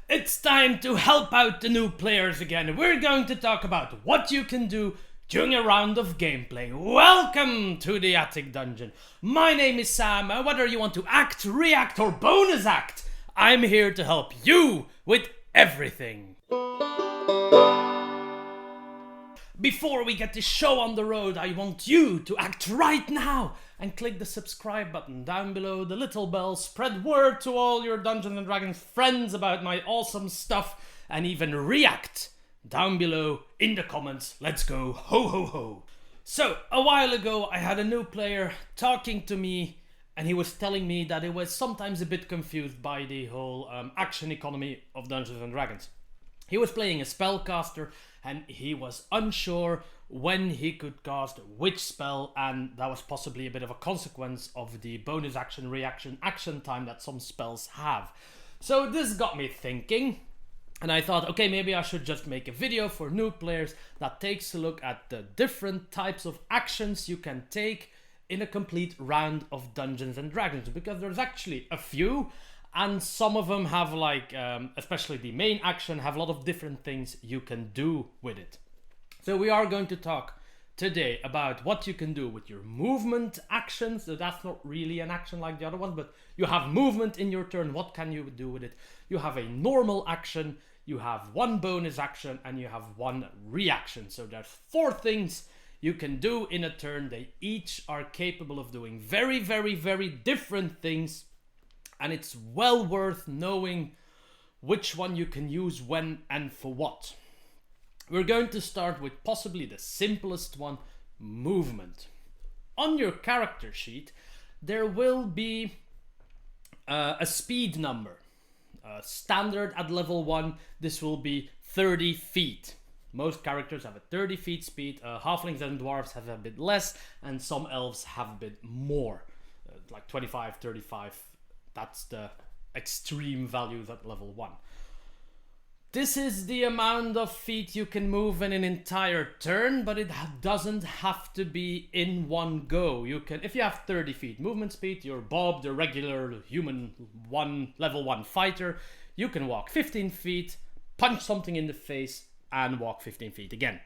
It's time to help out the new players again. We're going to talk about what you can do during a round of gameplay. Welcome to the Attic Dungeon. My name is Sam. Whether you want to act, react, or bonus act, I'm here to help you with everything. Before we get the show on the road, I want you to act right now and click the subscribe button down below, the little bell, spread word to all your Dungeons & Dragons friends about my awesome stuff, and even react down below in the comments. Let's go, ho ho ho. So, a while ago I had a new player talking to me, and he was telling me that he was sometimes a bit confused by the whole action economy of Dungeons & Dragons. He was playing a spellcaster and he was unsure when he could cast which spell, and that was possibly a bit of a consequence of the bonus action, reaction, action time that some spells have. So this got me thinking, and I thought, okay, maybe I should just make a video for new players that takes a look at the different types of actions you can take in a complete round of Dungeons & Dragons, because there's actually a few. And some of them have especially the main action, have a lot of different things you can do with it. So we are going to talk today about what you can do with your movement actions. So that's not really an action like the other ones, but you have movement in your turn. What can you do with it? You have a normal action, you have one bonus action, and you have one reaction. So there's 4 things you can do in a turn. They each are capable of doing very, very, very different things. And it's well worth knowing which one you can use when and for what. We're going to start with possibly the simplest one, movement. On your character sheet, there will be a speed number. Standard at level 1, this will be 30 feet. Most characters have a 30 feet speed. Halflings and dwarves have a bit less, and some elves have a bit more, like 25, 35. That's the extreme values at level 1. This is the amount of feet you can move in an entire turn, but it doesn't have to be in one go. You can, if you have 30 feet movement speed, you're Bob, the regular human level 1 fighter, you can walk 15 feet, punch something in the face, and walk 15 feet again.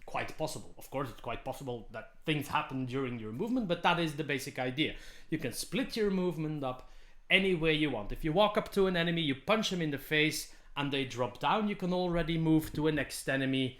Quite possible. Of course, it's quite possible that things happen during your movement, but that is the basic idea. You can split your movement up any way you want. If you walk up to an enemy, you punch them in the face and they drop down, you can already move to a next enemy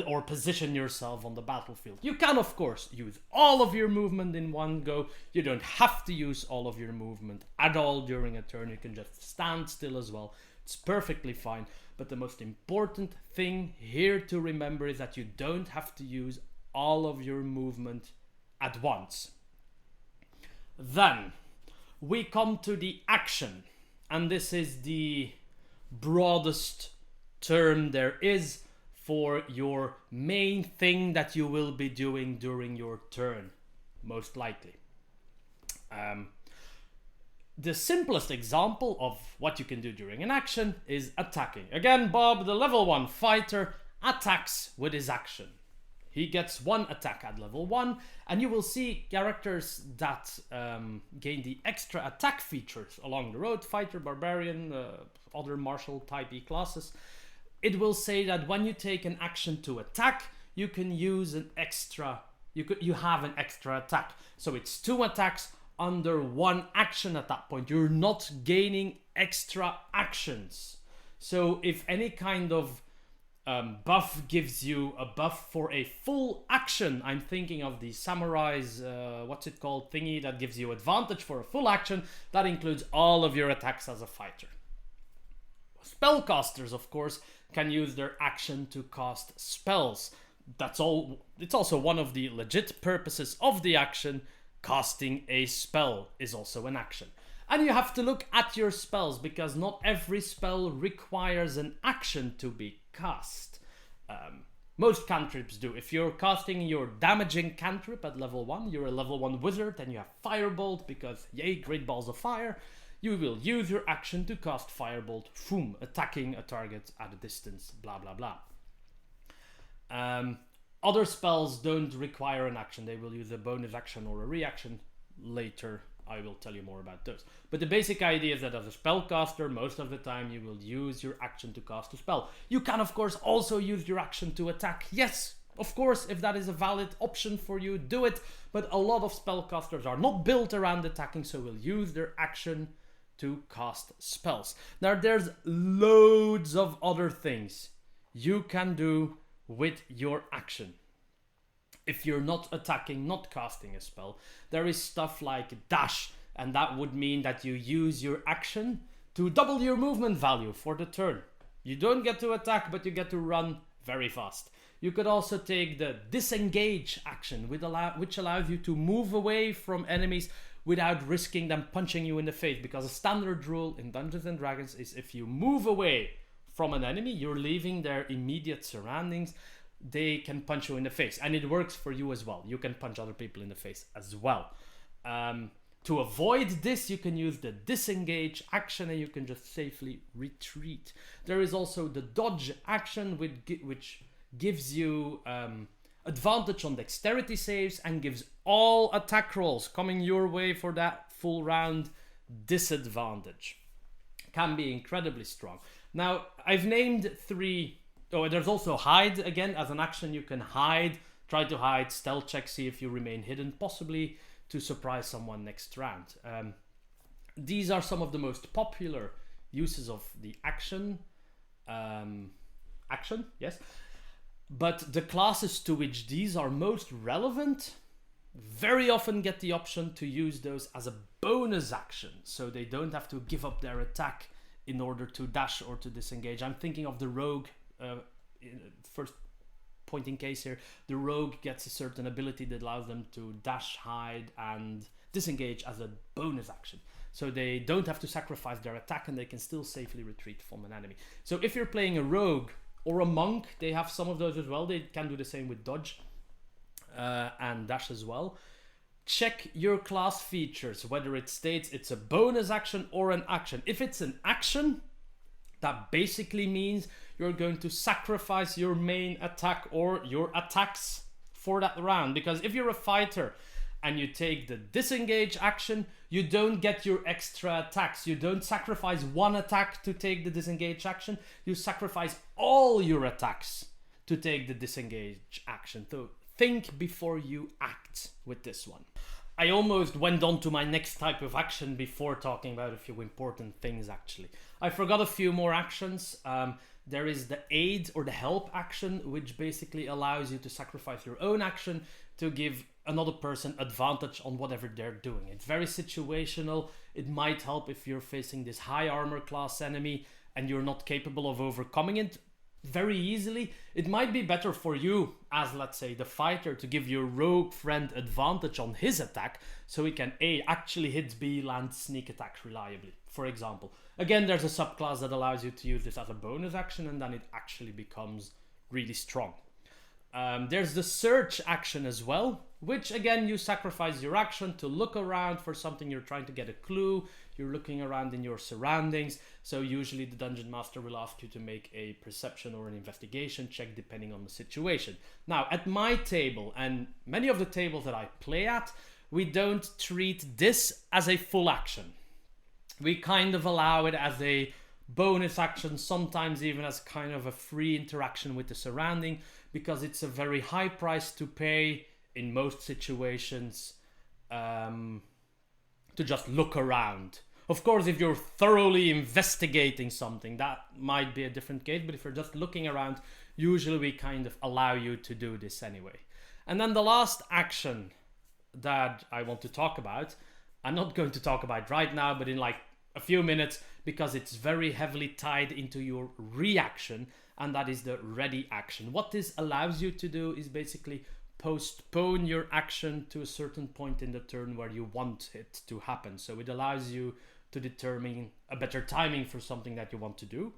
or position yourself on the battlefield. You can, of course, use all of your movement in one go. You don't have to use all of your movement at all during a turn. You can just stand still as well. It's perfectly fine. But the most important thing here to remember is that you don't have to use all of your movement at once. Then we come to the action, and this is the broadest term there is for your main thing that you will be doing during your turn, most likely. The simplest example of what you can do during an action is attacking. Again, Bob, the level 1 fighter, attacks with his action. He gets 1 attack at level 1, and you will see characters that gain the extra attack features along the road, fighter, barbarian, other martial type E classes. It will say that when you take an action to attack, you can use an extra, you have an extra attack. So it's 2 attacks under 1 action at that point. You're not gaining extra actions. So if any kind of buff gives you a buff for a full action, I'm thinking of the samurai's thingy that gives you advantage for a full action. That includes all of your attacks as a fighter. Spellcasters, of course, can use their action to cast spells. That's all. It's also one of the legit purposes of the action. Casting a spell is also an action. And you have to look at your spells, because not every spell requires an action to be cast. Most cantrips do. If you're casting your damaging cantrip at level 1, you're a level 1 wizard and you have Firebolt, because yay, great balls of fire, you will use your action to cast Firebolt, attacking a target at a distance, blah blah blah. Other spells don't require an action. They will use a bonus action or a reaction later I will tell you more about those. But the basic idea is that as a spellcaster, most of the time you will use your action to cast a spell. You can, of course, also use your action to attack. Yes, of course, if that is a valid option for you, do it. But a lot of spellcasters are not built around attacking, so will use their action to cast spells. Now, there's loads of other things you can do with your action. If you're not attacking, not casting a spell, there is stuff like dash, and that would mean that you use your action to double your movement value for the turn. You don't get to attack, but you get to run very fast. You could also take the disengage action, which allows you to move away from enemies without risking them punching you in the face, because a standard rule in Dungeons and Dragons is if you move away from an enemy, you're leaving their immediate surroundings, they can punch you in the face, and it works for you as well. You can punch other people in the face as well. To avoid this, you can use the disengage action and you can just safely retreat. There is also the dodge action, which gives you advantage on dexterity saves and gives all attack rolls coming your way for that full round disadvantage. Can be incredibly strong. Now, I've named 3. Oh, there's also hide. Again, as an action you can hide. Try to hide, stealth check, see if you remain hidden, possibly to surprise someone next round. These are some of the most popular uses of the action. Yes. But the classes to which these are most relevant very often get the option to use those as a bonus action, so they don't have to give up their attack in order to dash or to disengage. I'm thinking of the rogue. First point in case here, the rogue gets a certain ability that allows them to dash, hide, and disengage as a bonus action. So they don't have to sacrifice their attack and they can still safely retreat from an enemy. So if you're playing a rogue or a monk, they have some of those as well. They can do the same with dodge and dash as well. Check your class features, whether it states it's a bonus action or an action. If it's an action, that basically means you're going to sacrifice your main attack or your attacks for that round. Because if you're a fighter and you take the disengage action, you don't get your extra attacks. You don't sacrifice one attack to take the disengage action. You sacrifice all your attacks to take the disengage action. So think before you act with this one. I almost went on to my next type of action before talking about a few important things, actually. I forgot a few more actions. There is the aid or the help action, which basically allows you to sacrifice your own action to give another person advantage on whatever they're doing. It's very situational. It might help if you're facing this high armor class enemy and you're not capable of overcoming it very easily. It might be better for you as, let's say, the fighter to give your rogue friend advantage on his attack so he can A, actually hit B, land sneak attack reliably, for example. Again, there's a subclass that allows you to use this as a bonus action and then it actually becomes really strong. There's the search action as well, which again, you sacrifice your action to look around for something. You're trying to get a clue, you're looking around in your surroundings. So usually the dungeon master will ask you to make a perception or an investigation check depending on the situation. Now at my table and many of the tables that I play at, we don't treat this as a full action. We kind of allow it as a bonus action, sometimes even as kind of a free interaction with the surrounding, because it's a very high price to pay in most situations to just look around. Of course, if you're thoroughly investigating something, that might be a different case, but if you're just looking around, usually we kind of allow you to do this anyway. And then the last action that I want to talk about, I'm not going to talk about right now, but in like a few minutes, because it's very heavily tied into your reaction, and that is the ready action. What this allows you to do is basically postpone your action to a certain point in the turn where you want it to happen. So it allows you to determine a better timing for something that you want to do,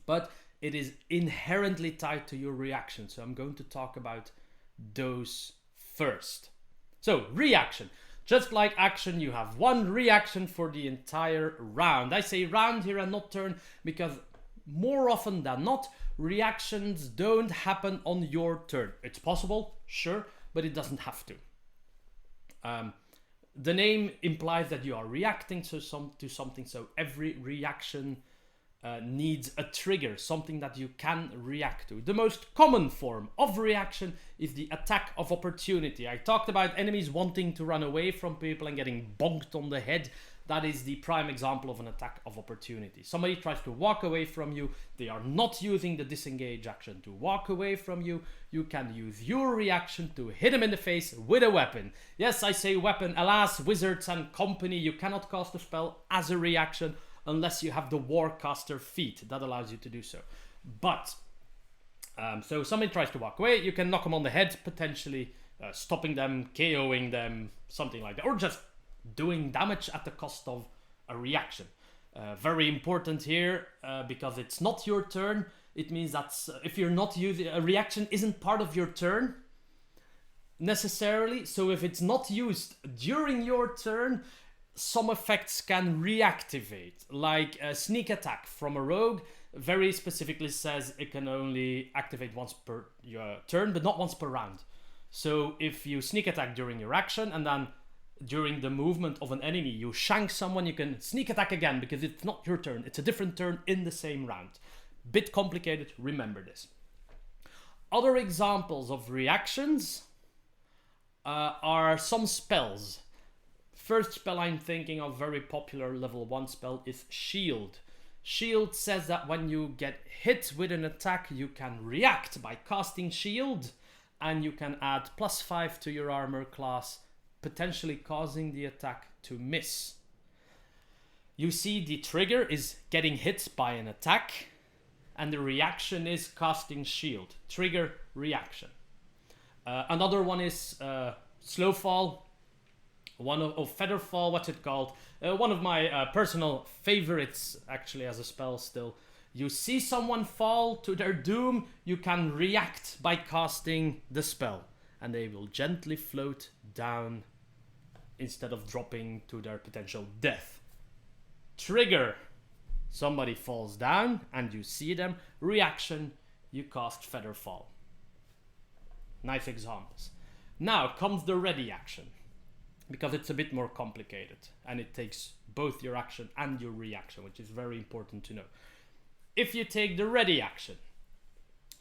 but it is inherently tied to your reaction. So I'm going to talk about those first. So reaction. Just like action, you have one reaction for the entire round. I say round here and not turn because more often than not, reactions don't happen on your turn. It's possible, sure, but it doesn't have to. the name implies that you are reacting to something, so every reaction needs a trigger, something that you can react to. The most common form of reaction is the attack of opportunity. I talked about enemies wanting to run away from people and getting bonked on the head. That is the prime example of an attack of opportunity. Somebody tries to walk away from you. They are not using the disengage action to walk away from you. You can use your reaction to hit them in the face with a weapon. Yes, I say weapon. Alas, wizards and company, you cannot cast a spell as a reaction unless you have the Warcaster feat. That allows you to do so. But, so somebody tries to walk away. You can knock them on the head, potentially stopping them, KOing them, something like that. Or just doing damage at the cost of a reaction. Very important here because it's not your turn. It means that if you're not using a reaction, isn't part of your turn necessarily. So if it's not used during your turn, some effects can reactivate, like a sneak attack from a rogue. Very specifically says it can only activate once per your turn, but not once per round. So if you sneak attack during your action and then during the movement of an enemy you shank someone, you can sneak attack again because it's not your turn. It's a different turn in the same round. Bit complicated, remember this. Other examples of reactions are some spells. First spell I'm thinking of, very popular level 1 spell, is Shield. Shield says that when you get hit with an attack, you can react by casting Shield, and you can add +5 to your armor class, potentially causing the attack to miss. You see, the trigger is getting hit by an attack, and the reaction is casting Shield. Trigger, reaction. Another one is Slow Fall. One of Feather Fall, what's it called? One of my personal favorites, actually, as a spell still. You see someone fall to their doom, you can react by casting the spell, and they will gently float down instead of dropping to their potential death. Trigger. Somebody falls down and you see them. Reaction, you cast Feather Fall. Nice examples. Now comes the ready action, because it's a bit more complicated and it takes both your action and your reaction, which is very important to know. If you take the ready action,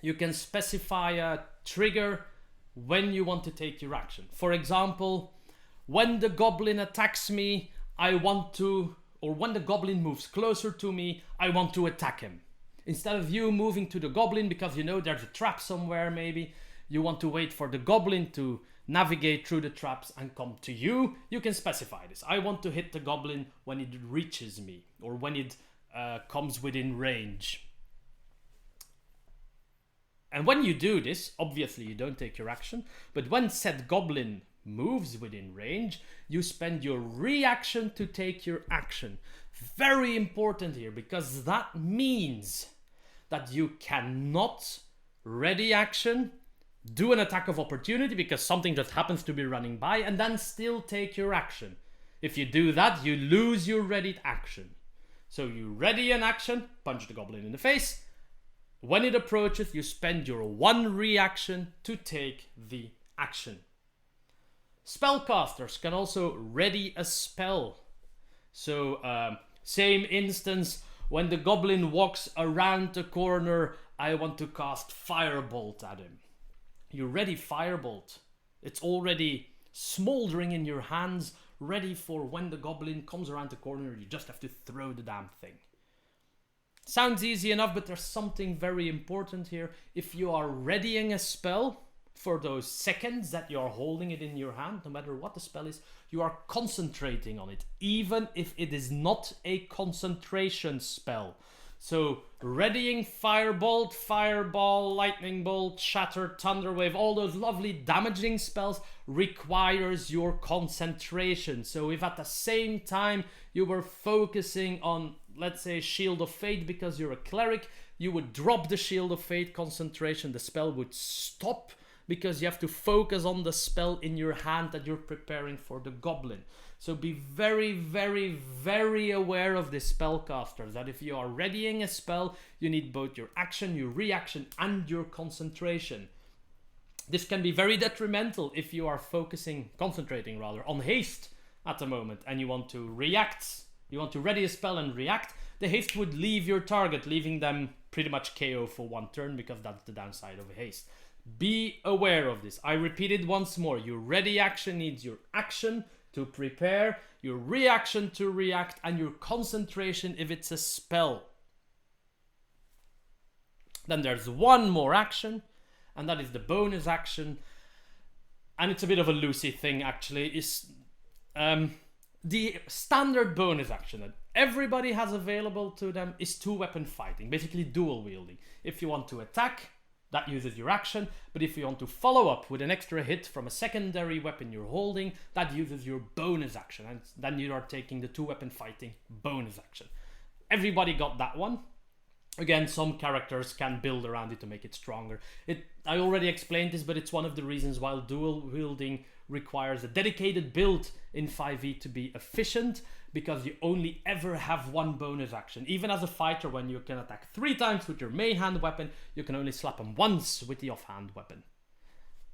you can specify a trigger when you want to take your action. For example, when the goblin attacks me, when the goblin moves closer to me, I want to attack him. Instead of you moving to the goblin because you know there's a trap somewhere, maybe you want to wait for the goblin to navigate through the traps and come to you, you can specify this. I want to hit the goblin when it reaches me, or when it comes within range. And when you do this, obviously you don't take your action, but when said goblin moves within range, you spend your reaction to take your action. Very important here, because that means that you cannot ready action, do an attack of opportunity because something just happens to be running by, and then still take your action. If you do that, you lose your readied action. So you ready an action, punch the goblin in the face. When it approaches, you spend your one reaction to take the action. Spellcasters can also ready a spell. So, same instance, when the goblin walks around the corner, I want to cast Firebolt at him. You ready Firebolt. It's already smoldering in your hands, ready for when the goblin comes around the corner, you just have to throw the damn thing. Sounds easy enough, but there's something very important here. If you are readying a spell for those seconds that you're holding it in your hand, no matter what the spell is, you are concentrating on it, even if it is not a concentration spell. So, readying Firebolt, Fireball, Lightning Bolt, Shatter, Thunderwave, all those lovely damaging spells requires your concentration. So if at the same time you were focusing on, let's say, Shield of Fate because you're a cleric, you would drop the Shield of Fate concentration, the spell would stop because you have to focus on the spell in your hand that you're preparing for the goblin. So be very, very, very aware of this spellcaster, that if you are readying a spell, you need both your action, your reaction, and your concentration. This can be very detrimental if you are concentrating on haste at the moment and you want to react, you want to ready a spell and react, the haste would leave your target, leaving them pretty much KO for one turn, because that's the downside of a haste. Be aware of this. I repeat it once more. Your ready action needs your action to prepare, your reaction to react, and your concentration if it's a spell. Then there's one more action, and that is the bonus action. And it's a bit of a loosey thing, actually. Is the standard bonus action that everybody has available to them is two-weapon fighting, basically dual wielding. If you want to attack, that uses your action, but if you want to follow up with an extra hit from a secondary weapon you're holding, that uses your bonus action, and then you are taking the two-weapon fighting bonus action. Everybody got that one. Again, some characters can build around it to make it stronger. I already explained this, but it's one of the reasons why dual wielding requires a dedicated build in 5e to be efficient, because you only ever have one bonus action. Even as a fighter, when you can attack 3 times with your main hand weapon, you can only slap them once with the offhand weapon.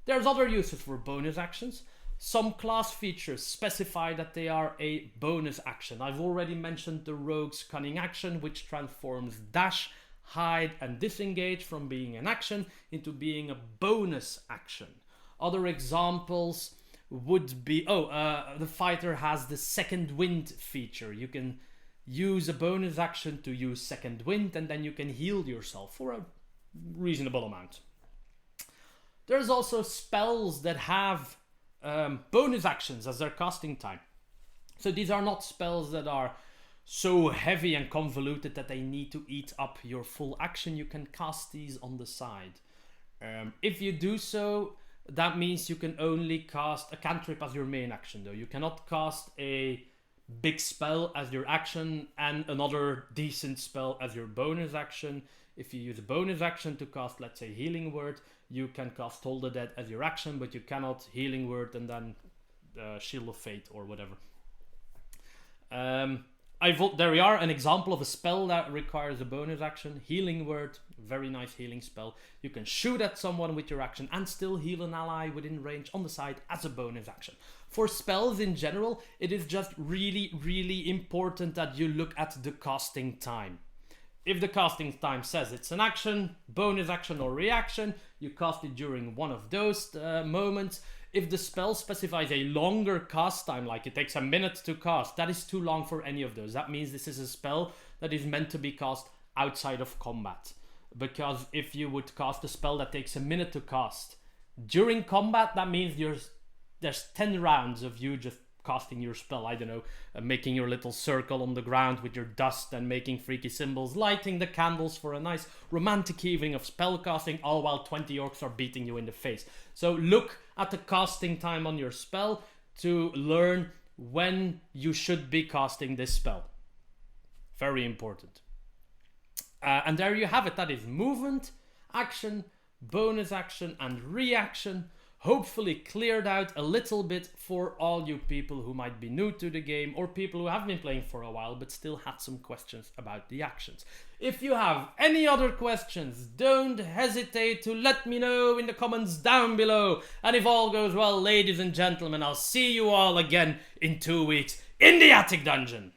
There's other uses for bonus actions. Some class features specify that they are a bonus action. I've already mentioned the Rogue's Cunning action, which transforms dash, hide, and disengage from being an action into being a bonus action. Other examples would be, the fighter has the Second Wind feature. You can use a bonus action to use Second Wind, and then you can heal yourself for a reasonable amount. There's also spells that have bonus actions as their casting time. So these are not spells that are so heavy and convoluted that they need to eat up your full action. You can cast these on the side. If you do so, that means you can only cast a cantrip as your main action, though. You cannot cast a big spell as your action and another decent spell as your bonus action. If you use a bonus action to cast, let's say, Healing Word, you can cast Toll the Dead as your action, but you cannot Healing Word and then Shield of Fate or whatever. There we are, an example of a spell that requires a bonus action. Healing Word, very nice healing spell. You can shoot at someone with your action and still heal an ally within range on the side as a bonus action. For spells in general, it is just really, really important that you look at the casting time. If the casting time says it's an action, bonus action, or reaction, you cast it during one of those moments. If the spell specifies a longer cast time, like it takes a minute to cast, that is too long for any of those. That means this is a spell that is meant to be cast outside of combat. Because if you would cast a spell that takes a minute to cast during combat, that means there's 10 rounds of you just casting your spell, I don't know, making your little circle on the ground with your dust and making freaky symbols, lighting the candles for a nice romantic evening of spell casting, all while 20 orcs are beating you in the face. So look at the casting time on your spell to learn when you should be casting this spell. Very important. And there you have it. That is movement, action, bonus action, and reaction. Hopefully cleared out a little bit for all you people who might be new to the game, or people who have been playing for a while but still had some questions about the actions. If you have any other questions, don't hesitate to let me know in the comments down below. And if all goes well, ladies and gentlemen, I'll see you all again in 2 weeks in the Attic Dungeon.